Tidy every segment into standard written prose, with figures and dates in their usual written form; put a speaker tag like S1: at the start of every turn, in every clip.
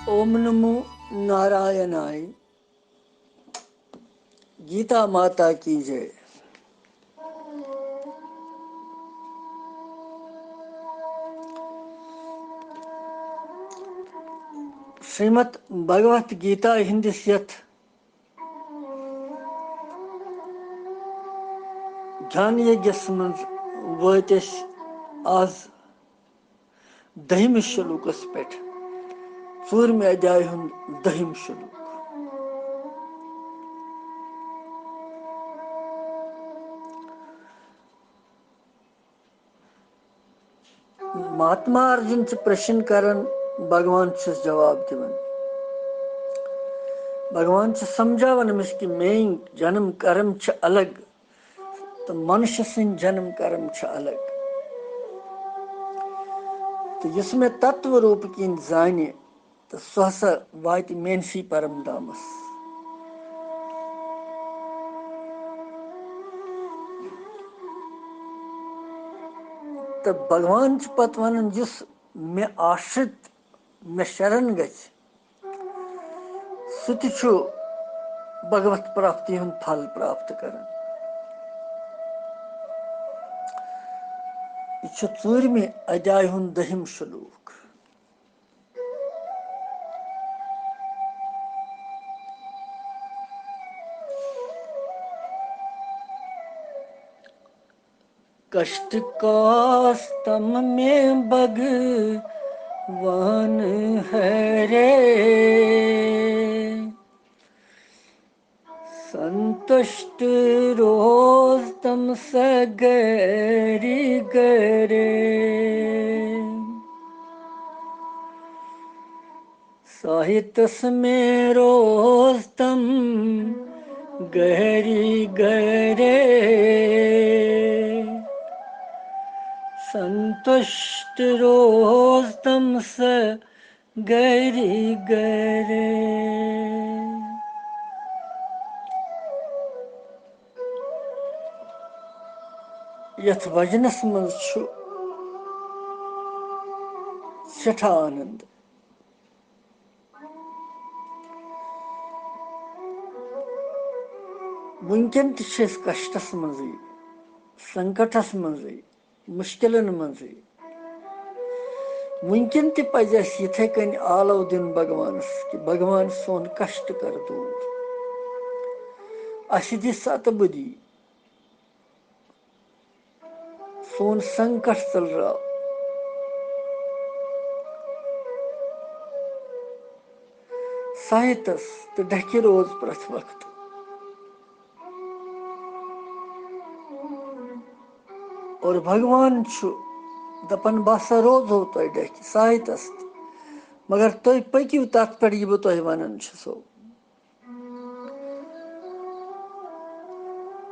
S1: ओम नमो नारायणाय। गीता माता की जय। श्रीमद् भगवत गीता हिंदिस यथ ज्ञान यज्ञस मज वत आज 10 शुलूकस पे 4 अध्याय हुंद 10 शुलूक। महात्मा अर्जुन से प्रश्न करन, भगवान से जवाब दिवन। भगवान से समझावन अमिस कि मेन जन्म कर्म छ अलग तो मनुष्य सिंह जन्म कर्म छ अलग। तो जिसमें तत्व रूप की जाने तो सहसा वात मेनसी परम दामस। तो भगवान पत वन जिस मे आश्रित मे शरण गछ सु भगवत प्राप्ति हुन फल प्राप्त करन। यह 4 अध्याय हुन 10 श्लोक। कष्ट कास्तम में भगवान है रे, संतुष्ट रोज तम सगरी गरे, साहित्य में रोज तम गहरी गरे, संतुष्ट रोज तम स गहरी गरे। यथ वजनस मज सठा आनंद। वुनकन कष्टस मज संकटस मज मुश्किलन मज वुनकन पज इथे कन आलव दिन भगवानस कि भगवान सोन कष्ट कर दूर, अस दि सतबुद्धि, सोन संकट चल रहा। साहितस तो ढकी रोज प्रथ वक्त और भगवान दपन बसा रोज हो तो ढकी साहितस मगर तुम पकू तथ पे यह तुम वन सो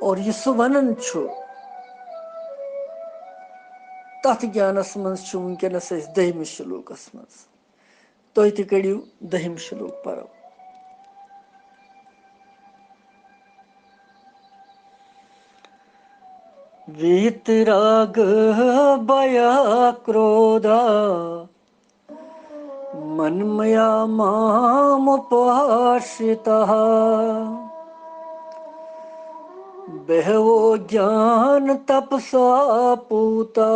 S1: और यह सह वन तथ ज्ञानस मज वनकस 10 श्लोकस मज तुम तु कड़ियो 10 श्लोक परो। वीतराग भया क्रोधा मन्मया मामुपाश्रितः, बहवो ज्ञान तपसा पूता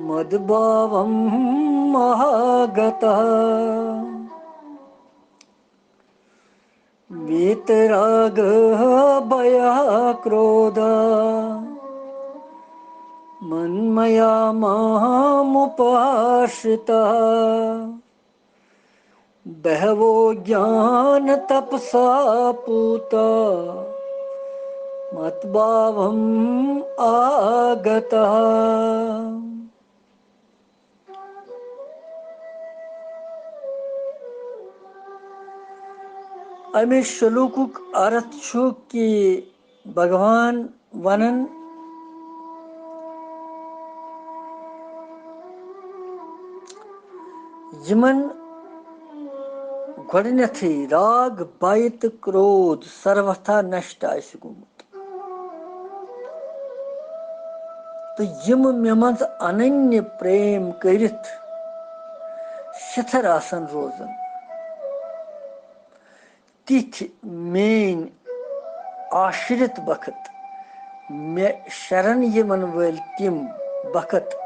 S1: मद्भावं महागतः। वीतराग भया क्रोधा मन्मया मामुपाश्रितः, बहवो ज्ञान तपसा पूता मद्भावम् आगतः। अमे श्लोकुक अर्थ कि भगवान वनन यमन गोडनेथी राग बायत क्रोध सर्वथा नष्ट आसि गोमुत तो यम मे मज अनन्य प्रेम करित सिथर आसन रोजन तिथ मेन आश्रित बखत मे शरण यमन वल तिम बखत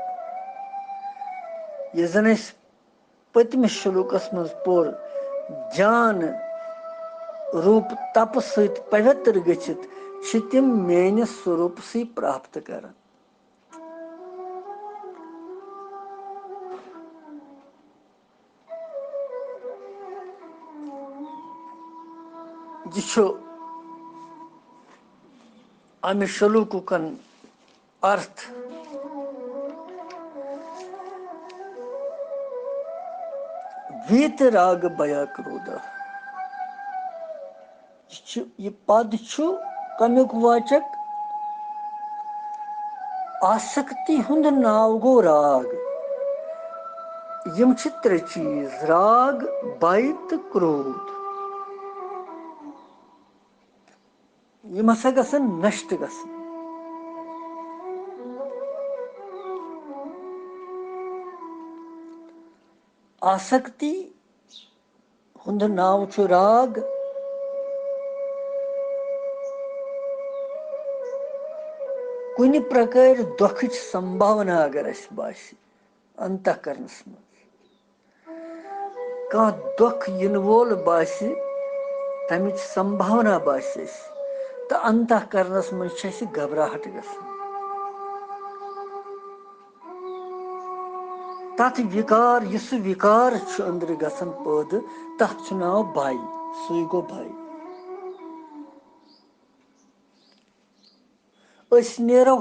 S1: ये जन पतम शुलूकस मज पोर जान रूप तप सहित पवित्र गच्छित छ तिम मेनिस स्वरूप से प्राप्त कर। यह अमि शुलूकन अर्थ वीतराग बया क्रोध। यह पद कमुक वाचक आसक्ति हुंद नाव गो राग। यम त्रे चीज राग भय तो क्रोध यम हसा गसन नष्ट गसन। आसक्ति हुंद नाव छु राग कुनि प्रकार दुख संभावना अगर अस बासी अंतःकरणस कह दुख इन वोल बासी तमिच संभावना बासी तो अंतःकरणस मज घबराहट गसन। तथ विकार इस विकार अंदर गसन पद तथ नाव भय सुई गो भय। नेरो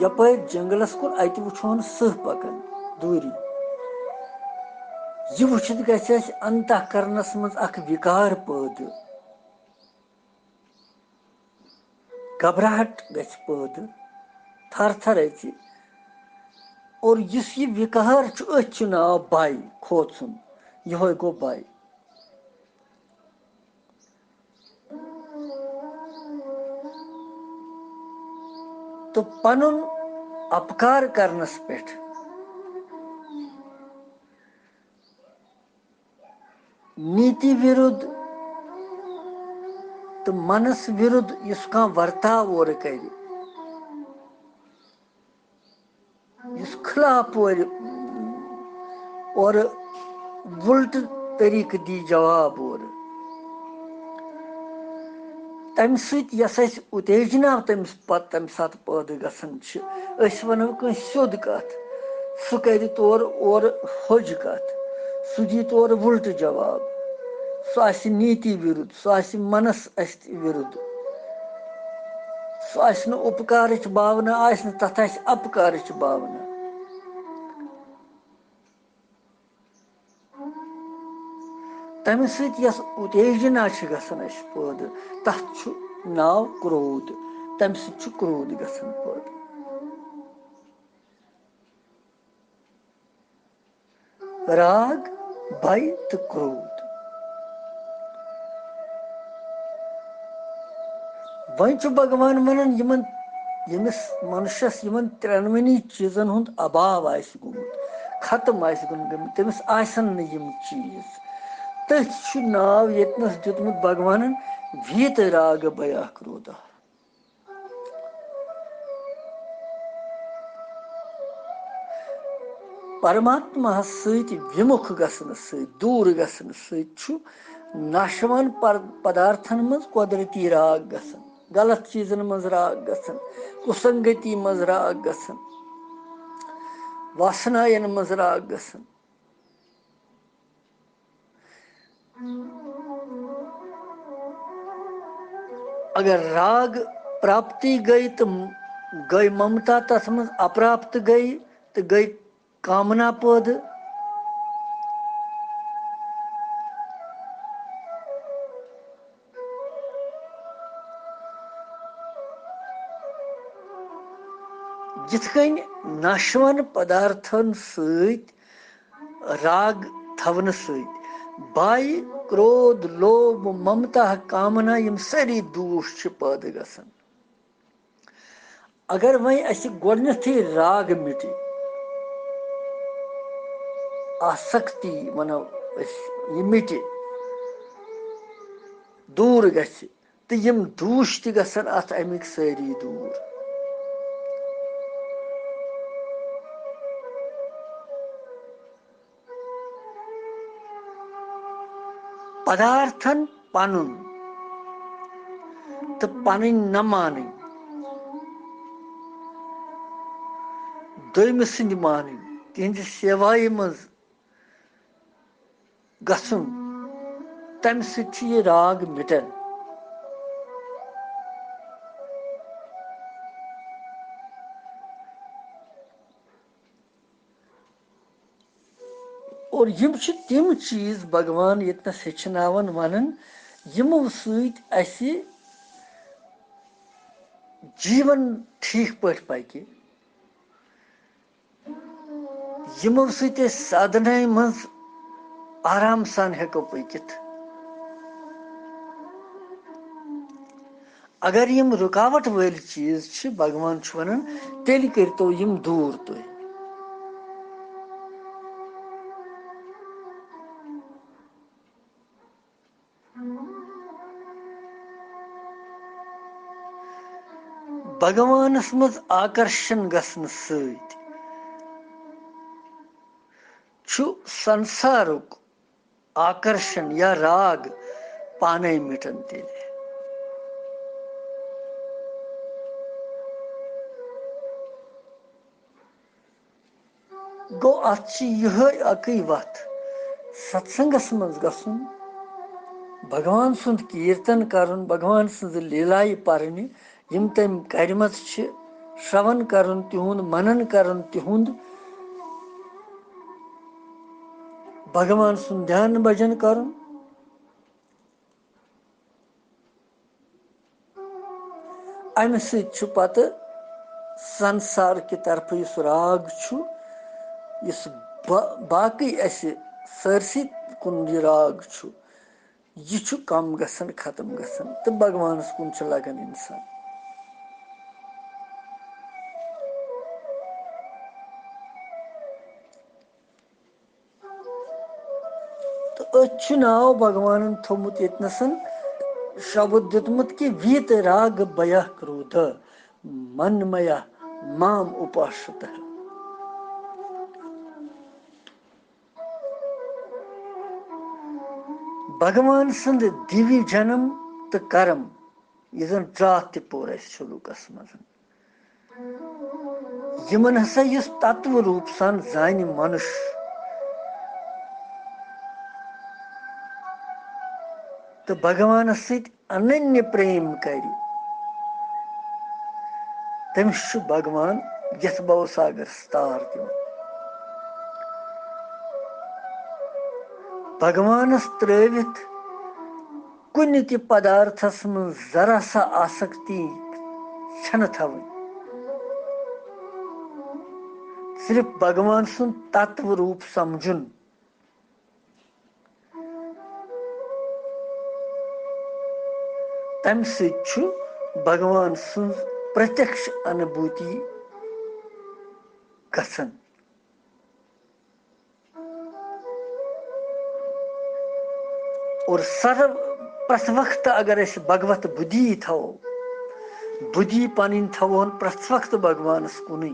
S1: यपर जंगलस कुन अत वुछोन सह पकन दूरी यह वुचित गछ अंतःकरणस मज अख विकार पद घबराहट गछ पद थर थर अचि और इस यह विकार अथ नाव भय खोचुन यह गो भय। तो पनुन अपकार करनस पे नीति विरुद्ध तो मनस विरुद्ध इस वर्ताव और कर खिलाफ और उल्ट तरीक दी जवाब और तम सस उत्तेजना तमिस पत तम सात पैद गसन वनो सोद कत सह कर तौर और होज कत सह दी तौर उल्ट जवाब सह नीति विरुद्ध सह मनस विरुद्ध सह उपकार भावना तथ अपकार भावना। तम सस उत्तेजना गसन पद तथ नाव क्रोध तम क्रोध गसन पद। राग भय तो क्रोध वन भगवान वन यमिस मनुष्यस यमन त्रेनवनी चीजन हुंद अभाव खत्म गमुत तमिस आसन न यम चीज तथ नाव यतनस दितमुत भगवान वीत राग भया क्रोध। परमात्मा सहित विमुख गसन सहित दूर गसन सहित नाशवान पदार्थन मज कुदरती राग गसन गलत चीजन मज राग गसन कुसंगति मज राग गसन वासनायन मज राग गसन। अगर राग प्राप्ति गई तो गई ममता तथ मज अप्राप्त गई तो गई कामना पद। जिथकन नाशवान पदार्थन सहित राग थवन सहित भय क्रोध लोभ ममता कामना यम सारी दूष पद गसन। अगर वह अस गोडनथी राग मिटी आसक्ति वनो यह मिटे दूर गछि तो यम दूष त गसन अत अमिक सारी दूर पदार्थन पनुन तो पन न मान दोम सद मान तिहंद सेवाई मज गसुन तम सत यह राग मिटन और यम तिम चीज भगवान यतनस हेचनावन वनन यमो सि जीवन ठीक पे पकि यमो साधना मज आराम सान हेको पकित अगर यम रुकावट वाल चीज भगवान वनान तेल करतो यम दूर तुह भगवानस मज आकर्षण गसन सत संसारुक आकर्षण या राग पाने मिटन तेल गो अत यह अकई वत सत्संगस मज गसुन भगवान सुंद कीर्तन करन भगवान सुंद लीलाई परन यम तम करमत श्रवण करन तिहुंद मनन करन तिहुंद भगवान सुंद ध्यान भजन करन अमि सत पत संसार की तरफ इस राग इस बाकी सरसी कुन यह राग यह कम गसन खत्म गसन तो भगवान कुन लगन इंसान तो अच नाव भगवान थोमुत यतनसन शब्द दितमुत कि वीत राग बया क्रोध मनमया माम उपासत भगवान संद दिव्य जन्म तो कर्म यह त्रात पोर शुलूकस मज यमन हसा इस तत्व रूप सान जान मनुष्य तो भगवान सत अनन्य प्रेम कर तमिस भगवान यथ भव सागर तार दिवन भगवानस त्रवित कुन त पदार्थस मं जरा सा आसक्ति छन थवन सिर्फ भगवान सुन तत्व रूप समझुन तम सत भगवान सुन प्रत्यक्ष अनुभूति गसन और सर्व प्रत वक्त अगर भगवत बुद्धि थो बुद्धि पन थोन प्रत वक्त भगवानस कुन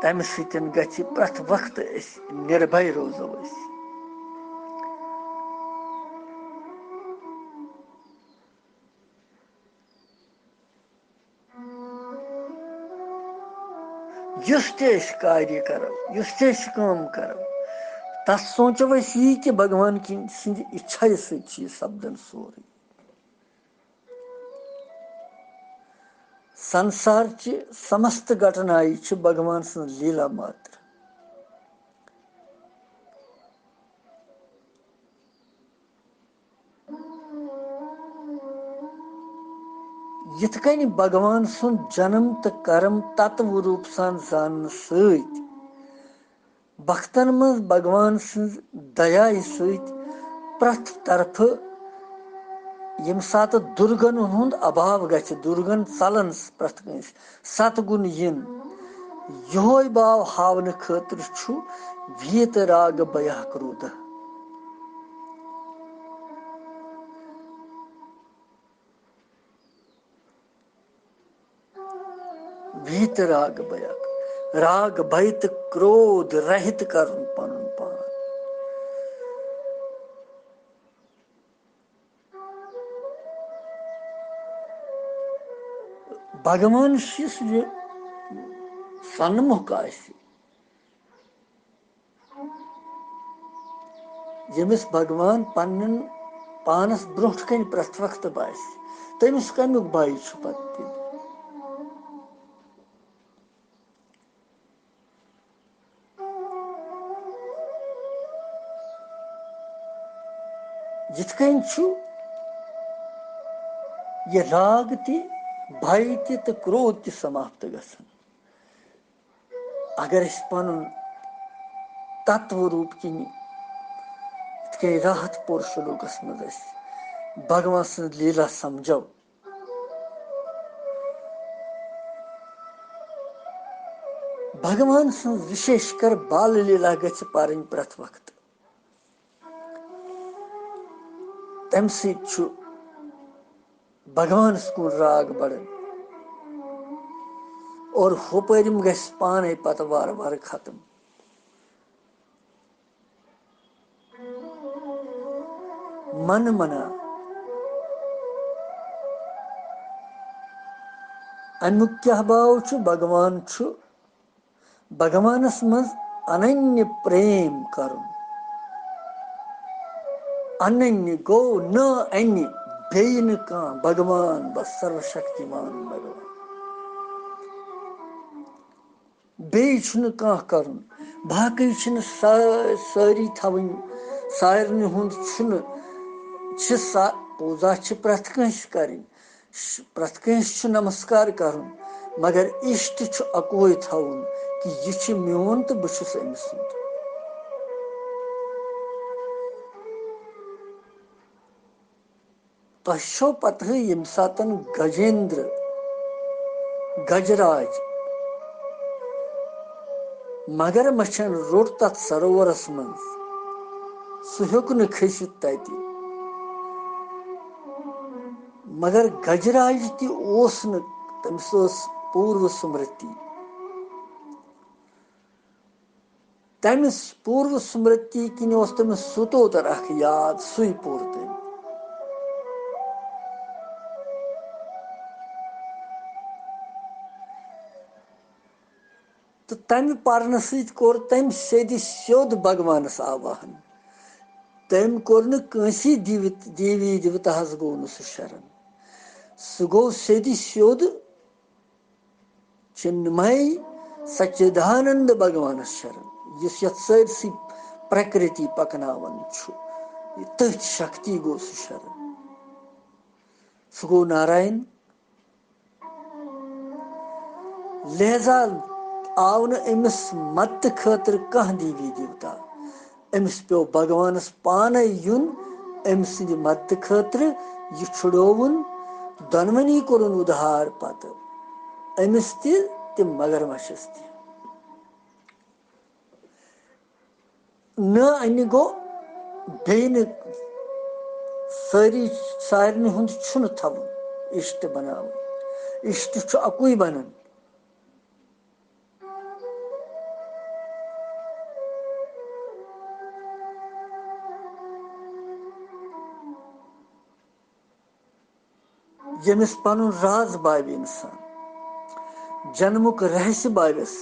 S1: तम सत प्रत वक्त निर्भय रोजो युस कार्य करो युस काम करो तस सोचो यी कि भगवान सद इच्छा सत सपदन सोरे संसार ची समस्त घटनाएं भगवान सं लीला मात्र यथ कन भगवान सुन जन्म तो कर्म तत्व रूप सान जान सत भक्तन मज भगवान सं दया सत प्रथ तरफ यम सात दुर्गन हुंद अभाव गछ दुर्गन चलन प्रथ सतगुण इन योय भाव हावन खतर वीतराग भयः क्रोधः। वीतराग भयः, राग भय तो क्रोध रहित कर पनुन पान। भगवान शिष्य सन्मुख आसि, यमिस भगवान पन्न पानस ब्रोट कन प्रथ वक्त बास, तमिस कमुक भय छु पत्ति। जिथ कन छु ये राग ति भय ति तो क्रोध ति समाप्त गसन, अगर इस पनुन तत्व रूप किन के राहत पोर श्लोकस मज भगवान सं लीला समझो। भगवान सं विशेषकर बाल लीला गछ पारन प्रथ वक्त, तम सु भगवान को राग बढ़न और होपरिम गछ पाने पत वार वार खत्म। मन मना अमुक क्या भाव छु भगवान छु, भगवानस मज अनन्य प्रेम करुन। अनन्य गो न अन्य बेन का भगवान बस सर्वशक्तिमान भगवान बे छुन का करुन। बाकी छुन सारी थवन सारन हुंद छुन पूजा छ प्रथ कंस करिन, प्रथ कंस छु नमस्कार करुन, मगर इष्ट छु अकोय थवन कि यह छ म्योन तो बह छुस अमिस सुंद। तशो पतः यम सातन गजेंद्र गजराज मगर मछन रोट तथ सरोवरस मज, सह हेक न खसित तति, मगर गजराज ति ओस न तमिस ओस पूर्व स्मृति, तमिस पूर्व स्मृति किन ओस तमिस सुतोतर अख याद सुई पूर तम। तो तम पर्न सत कोर तम सेदि स्योद भगवानस आवाहन, तम कोर न कंसी देवी देवताहस गो न सह शरण, सह गो सेदि स्योद चिन्मय सच्चिदानंद भगवानस शरण, यस यथ सरसी प्रकृति पकनावन छु, तथ शक्ति गो सह शरण। सह गो नारायण। लिहाजा आव न अमिस मत खतर कह देवी देवता, अमिस पे भगवानस पान युन अम सद मत खतर, यह छुड़ोवन दोनवनी कोरुन उधार पत अमिस तिम मगरमच्छस ति न अन्न गो बेन सारन हुंद छुन थवन इष्ट बनावन, इष्ट छु अकुई बनन। यमिस पनुन राज बाव इंसान, जन्मुक रहस्य बावस,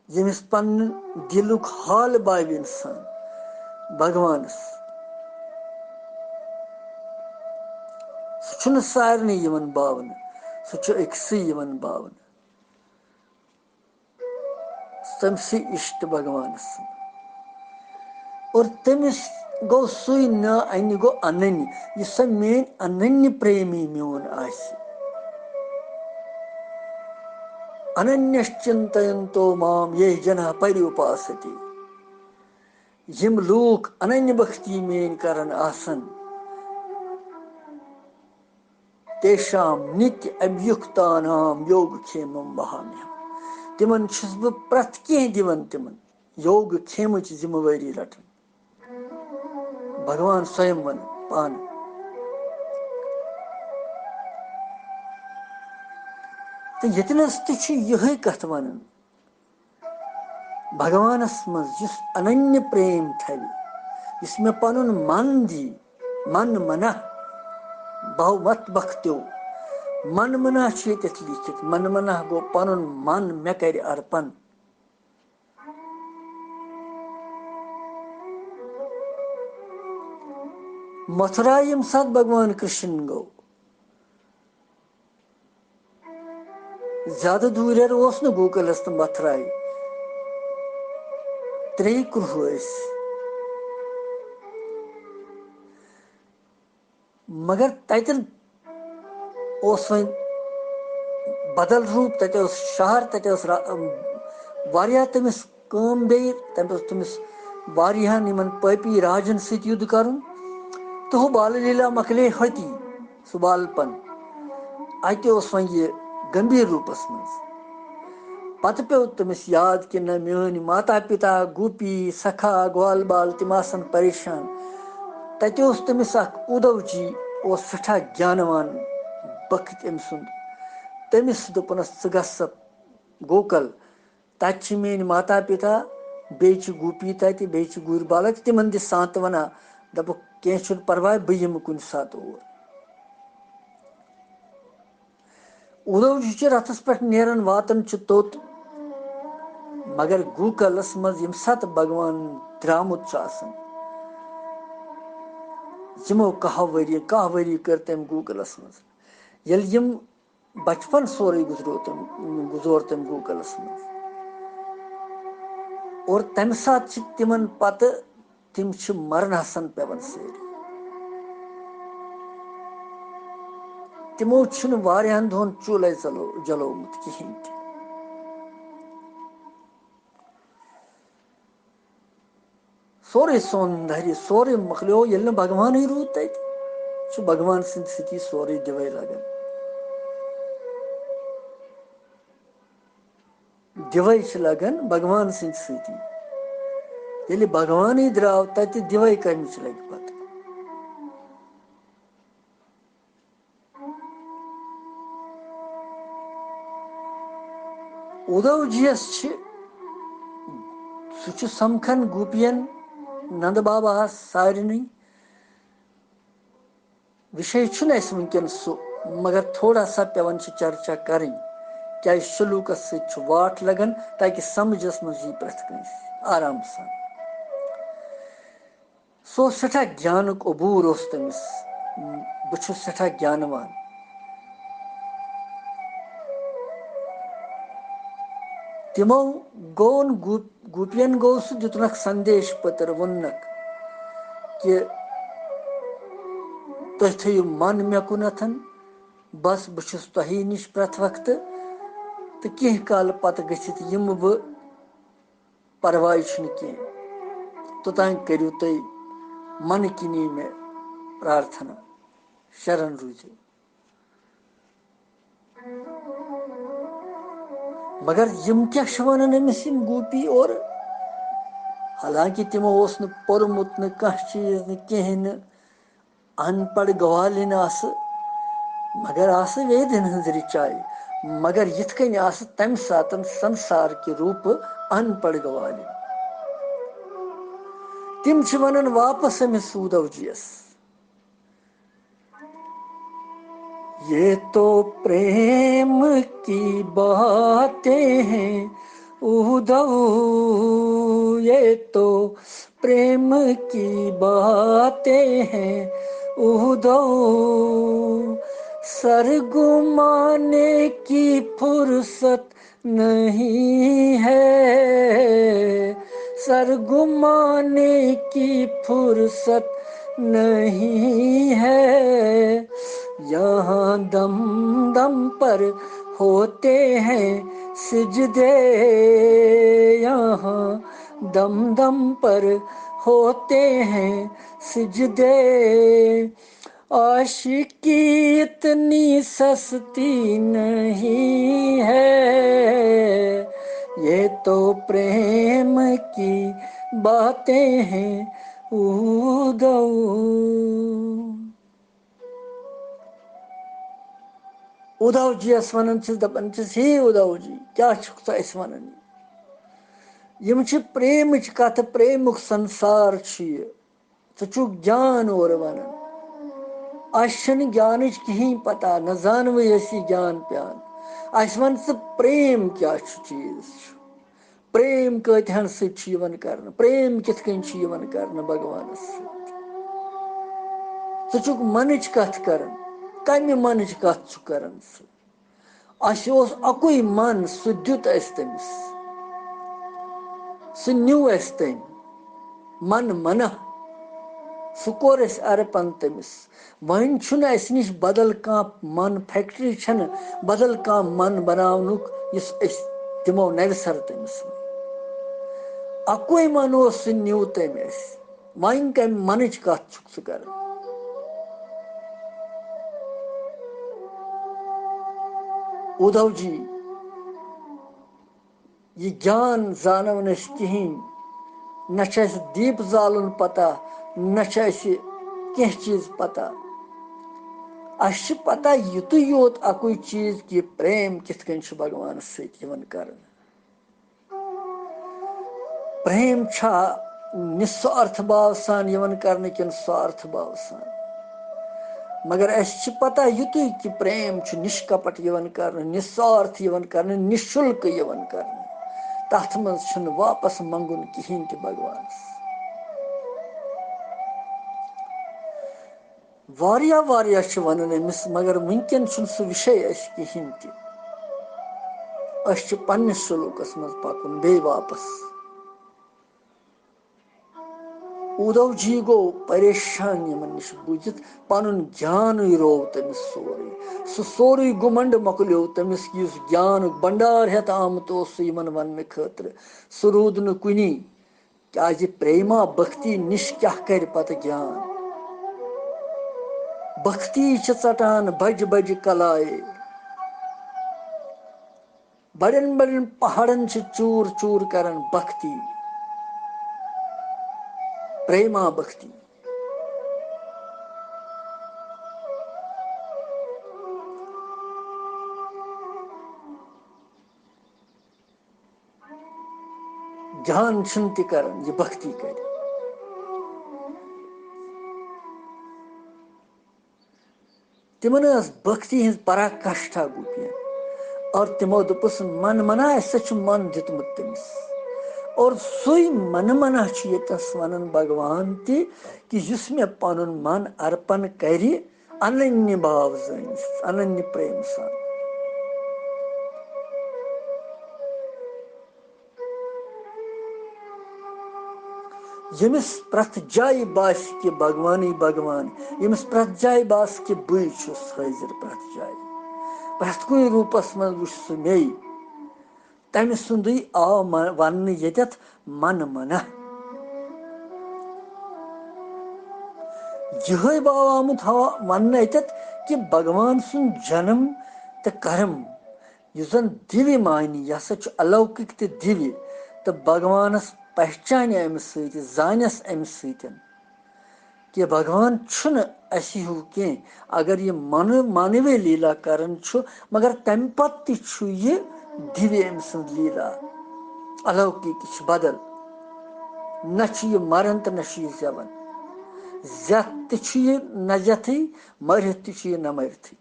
S1: यमिस पन दिलुक हाल बाव इंसान भगवानस, सह सारने यमन बावन, सह अक्सि यमन बावन, तमसी इष्ट भगवानस। और तमिस गो सुई न अन्य गो अनन्य, यह सा मेन अनन्य प्रेमी म्योन आसि। अनन्यश्चिंतयन्तो माम ये जना पर्युपासते, यम लोक अनन्य भक्ति मेन करन आसन, तेषाम नित्य अभियुक्तानाम योग क्षेमम वहाम्यहम। तिमन छुस बह प्रथ कह दिवन तिमन योग खेमच जिम्मेवारी रटन। भगवान स्वयं वन पान। तो यतनस यह कथ वन भगवानस मज अनन्य प्रेम थवि इस मे पन मन दी मन मना बहु मत बख्त्यो मन मना लिखित मन मना गो पन मन मे कर अर्पण। मथुरा यम सात भगवान कृष्ण गो ज्यादा दूर न गोकुलस तो मथुरा 3 क्रुह मगर ततन वन बदल रूप तत शहर तत तमिस तमिस पापी राजन सत युद्ध कर तो बाल लीला मकले हती सह बालपन अत वन यह गंभीर रूपस मज पत पे तमिस याद कि न मेन माता पिता गोपी सखा ग्वाल बाल तम परेशान तत तमिस उद्धव जी सठा ज्ञानवान बख्त अम सुंद तमिस दोपनस गोकल तत मेन माता पिता बे गोपी तत बे गुर बाल तिमन दि सांत्वना दप कह परवाह बह यम कुन सात और। उद्धव जी रथस पे नेरन वातन तोत मगर गोकलस मज यम सात भगवान द्रामुत यमो कह वरी कर तम गोकलस मज यल यम बचपन सोरे गुजोर तम गोकलस मज और तम सात तिमन पत तिम मरन हसन पेवन सारी तिमो वारियान दोहन चूल्ह जलोमुत कहें सोरे सौंदर्य सोरे मकलो ये भगवान रूद तत भगवान सद सती सोरे दिवे लगन दिवे लगन भगवान सद सती ये भगवान द्राव तत दिवे कमिच लग पत। उद्धव जीस सह समखन गोपियन नंद बाबा सारे विषय वनकन सह मगर थोड़ा सा पेवन चर्चा करें क्या सलूकस वाट लगन ताकि समझस मज प्रथ कंस आराम सान सो सठा ज्ञान अबूर तमिस बह सठा ज्ञानवान तिमो गौन गोपियन गो सह दितनक संदेश पत्र वनक कि तुम थो मन मे कुनथन बस बह तुही निश प्रथ वक्त तो कह काल पत गसित यम बह परवाह कह तोतान करू तुम मन किनी मे प्रार्थना शरण रूजो। मगर यम क्या वन अमिस गोपी और हालांकि तिमो न पोर्मुत न कह चीज न कहें न अनपढ़ गवालिन मगर वेदन हज रिचाई मगर यथ कन तम सात संसार के रूप अनपढ़ गवालिन तिम वन वापस अमिस उद्धव जीस ये तो प्रेम की बातें हैं उद्धव ये तो प्रेम की बातें हैं उद्धव सर घुमाने की फुर्सत नहीं है सर घुमाने की फुर्सत नहीं है यहाँ दम दम पर होते हैं सिजदे यहाँ दम दम पर होते हैं सिजदे आशिकी इतनी सस्ती नहीं है, ये तो प्रेम की बातें हैं उदौ। उद्धव जी वन दपान हे उद्धव जी क्या तुस वन यम प्रेम कथ प्रेमुक संसार छु ज्ञान और वन ज्ञान कहीं पता न जानव ज्ञान प्यान अस वन प्रेम क्या चीज प्रेम कतहन सन कर प्रेम कित कर भगवान सुक मन कथ कर कम मन कथ कर अकुई मन सह दुत तमिस सह न्यू तम मन मन सह कोर अर्पण तमिस वन निश बदल मन फैक्ट्री बदल मन बनानुक दिमो नवसर तमिस अकुई मन सह न्यू तम वन कम मन कथ सह कर उद्धव जी ये ज्ञान जानव कहीं न दीप जालन पता न कह चीज पता अस पता युत योत अकुई चीज कि प्रेम कित भगवान सत कर प्रेम छा निस्वार्थ भाव सान कर किन स्वार्थ भाव सान मगर अस पता युत कि प्रेम निष्कपट कर निस्वार्थ कर निशुल्क कर तथ मज वापस मंगुन कहीं कि भगवान वारिया वन अमिस मगर वनकन सह विषय कहीं तस पन्निस सलूकस मज पकुन बे वापस उद्धव जी गो परेशान यमन निश बुझित पनुन ज्ञान रोव तमिस सोरे गुमंड मकलो तमिस युस ज्ञान भंडार हेत आमत यमन वन खतर सह रूद न कुनी क्या प्रेमा भक्ति निश क्या कर पत ज्ञान भक्ति चटान बज बज कलाए बड़न बड़न पहाड़न चूर चूर करन भक्ति प्रेमा भक्ति ज्ञान कर ये भक्ति कर तिमन भक्ति हज पराकाष्ठा गुपियन और तिमो दुपस मन मना सच मन दितमुत तमिस और सोई मन मना यस वन भगवान कि जुस मे पनुन मन अर्पण कर अनन्य भाव जानिस अनन्य प्रेम सान यमिस प्रथ जाय बास कि भगवान भगवान यमिस प्रथ जाय बास कि बई छुस हाजिर प्रथ जाय प्रथ कुन रूपस मज वुछ सह मे तम सुंदे आव वन यत मन मन यह भाव आमुत वन अत कि भगवान सुन जन्म तो कर्म युजन दिव्य मानी यह हसा अलौकिक तो दिव्य तो भगवानस पहचान अम जानस अम कि भगवान अस हू कह अगर ये मानवीय लीला करन मगर तम पत यह दिव्य अम सद लीला अलौकिक बदल न मरन तो न जवन जत न जथी मरित न मरिथी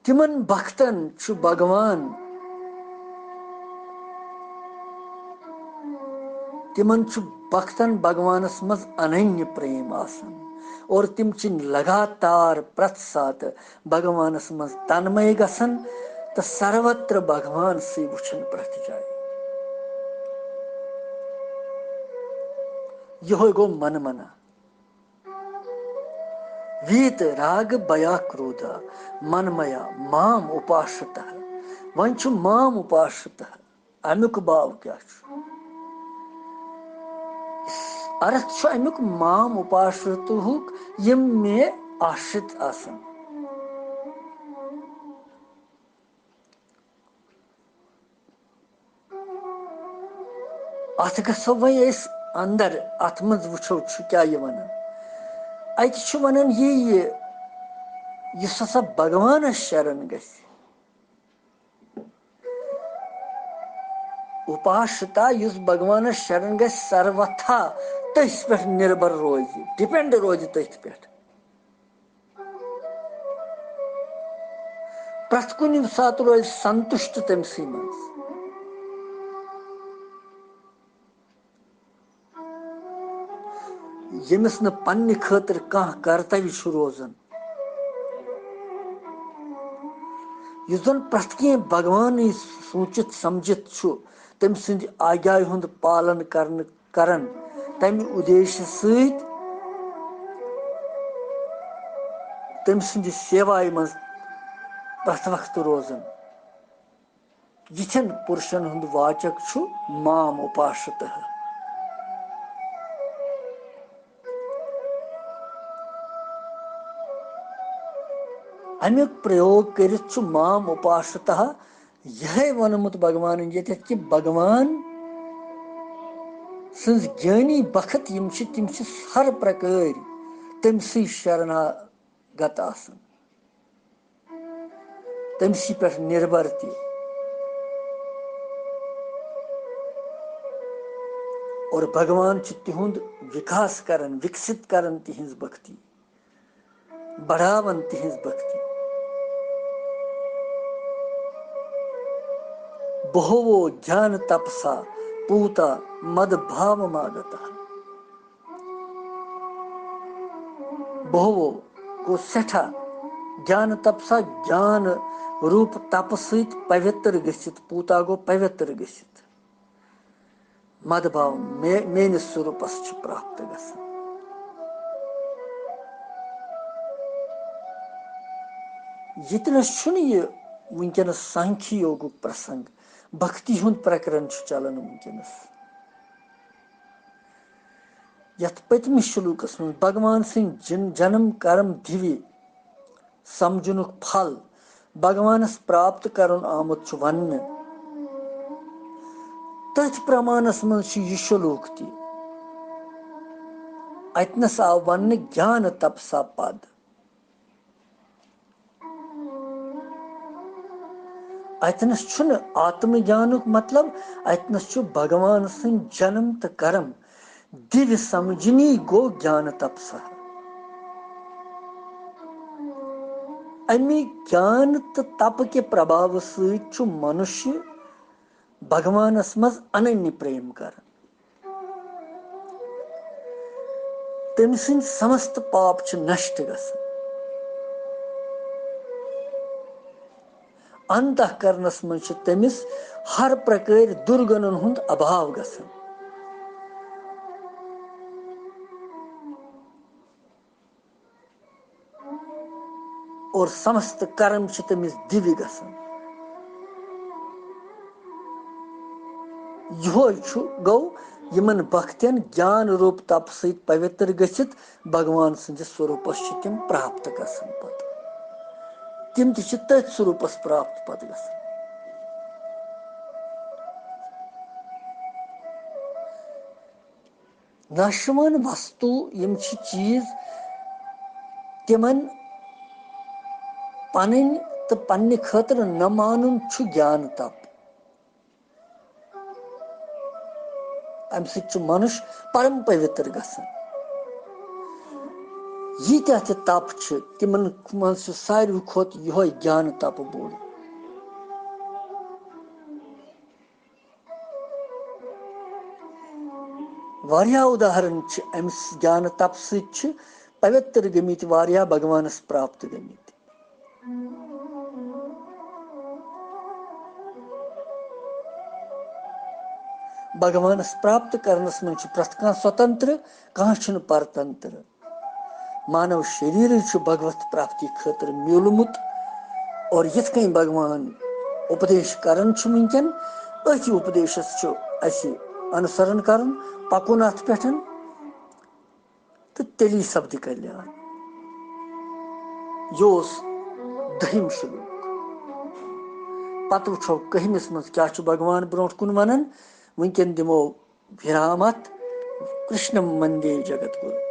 S1: तिमन भक्तन भगवान तिमन भक्तन भगवानस मज अनन्य प्रेम आसन और तिम लगातार प्रत सात भगवानस मज तन्मय गसन तो सर्वत्र भगवान से वुचन प्रत जाय यह गो मन मना वीत राग बया क्रोध मनमया माम उपाश्रित वन माम उपाश्रित अमुक भाव क्या अर्थ अमुक माम उपाश्रितुक यम मे आश्रित आसन अत गो वह अंदर अत मज वो क्या वन अत वन ये हसा भगवान शरण ग उपाश्रिता भगवान शरण ग सर्वथा तथ पे निर्भर रोज डिपेंड रोज तथ पे प्रत कुन सात रोज संतुष्ट तमसी मज यमिस न पन्ने खतर कह कर्तव्य रोजान युस जन प्रत कह भगवान सोचित समझित तम सद आज्ञा हुंद पालन करन तम उद्देश्य सत तम सद सेवाय मज प्रत वक्त रोजान यिथन पुरुषन हुंद वाचक माम उपाश्रित अमुक प्रयोग कर माम उपाश्रित यह वनमुत भगवान ये कि भगवान सज ज्ञानी बखत तम हर प्रकार तमसी शरणागत आसन तमसी पे निर्भर ति और भगवान तिहुंद विकास करन विकसित करन तिहिंज भक्ति बढ़ावन तिहिंज भक्ति बहुवो ज्ञान तपसा पूता मद भाव मागता बहुवो को सेठा ज्ञान तपसा ज्ञान रूप तप सहित पवित्र गसित पूता गो पवित्र गसित मद भाव मेनिस स्वरूपस प्राप्त गसन यतनस ये वनकस सांख्य योगुक प्रसंग भक्ति हुंद प्रकरण चलान वनकस यथ पतमिस श्लोकस में भगवान सिंह जन्म कर्म दिव्य समझुनुक फल भगवानस प्राप्त करन आमुत वन तथ प्रमाणस मज यह श्लोक ति अतनस आव वन ज्ञान तपसा पद अतनस आत्मज्ञानुक मतलब अतनस भगवान सिंह जन्म तो कर्म दिव्य समझनी गो ज्ञान तपसा अमी ज्ञान तो तप के प्रभाव सहित मनुष्य भगवानस मज अनन्य प्रेम कर तम सिंह समस्त पाप नष्ट गसन अंतःकरणस मज तमिस हर प्रकार दुर्गुणन हुंद अभाव गसन और समस्त कर्म तमिस दिव्य गसन यो गो यमन भक्तन ज्ञान रूप तप सहित पवित्र गसित भगवान सन्दिस स्वरूपस तम प्राप्त गसन पत तम तथ स्वरूपस प्राप्त पत गसन नाशवान वस्तु यम चीज तिमन पन तो पन्ने खतर न मानुन ज्ञान तप अम सत मनुष्य परम पवित्र गसन यीत्या तप तिमन मज सारे खोत यो ज्ञान तप बोल वारिया उदाहरण अमिस ज्ञान तप सत पवित्र गमित वारिया भगवानस प्राप्त गमित भगवानस प्राप्त करनस मन प्रत कह स्वतंत्र कह परतंत्र मानव शरीर भगवत प्राप्ति खतर म्यूलमुत और यथ कहीं भगवान उपदेश करन वनकन अथ उपदेश अनुसरण कर पकुन अत पे तो तेली सपद कल्याण। यह दहिम श्लोक। पत वो कहमिस मज क्या भगवान ब्रोट कुन वन। वनकन दिमो विराम अत कृष्णम वंदे जगत गुरु।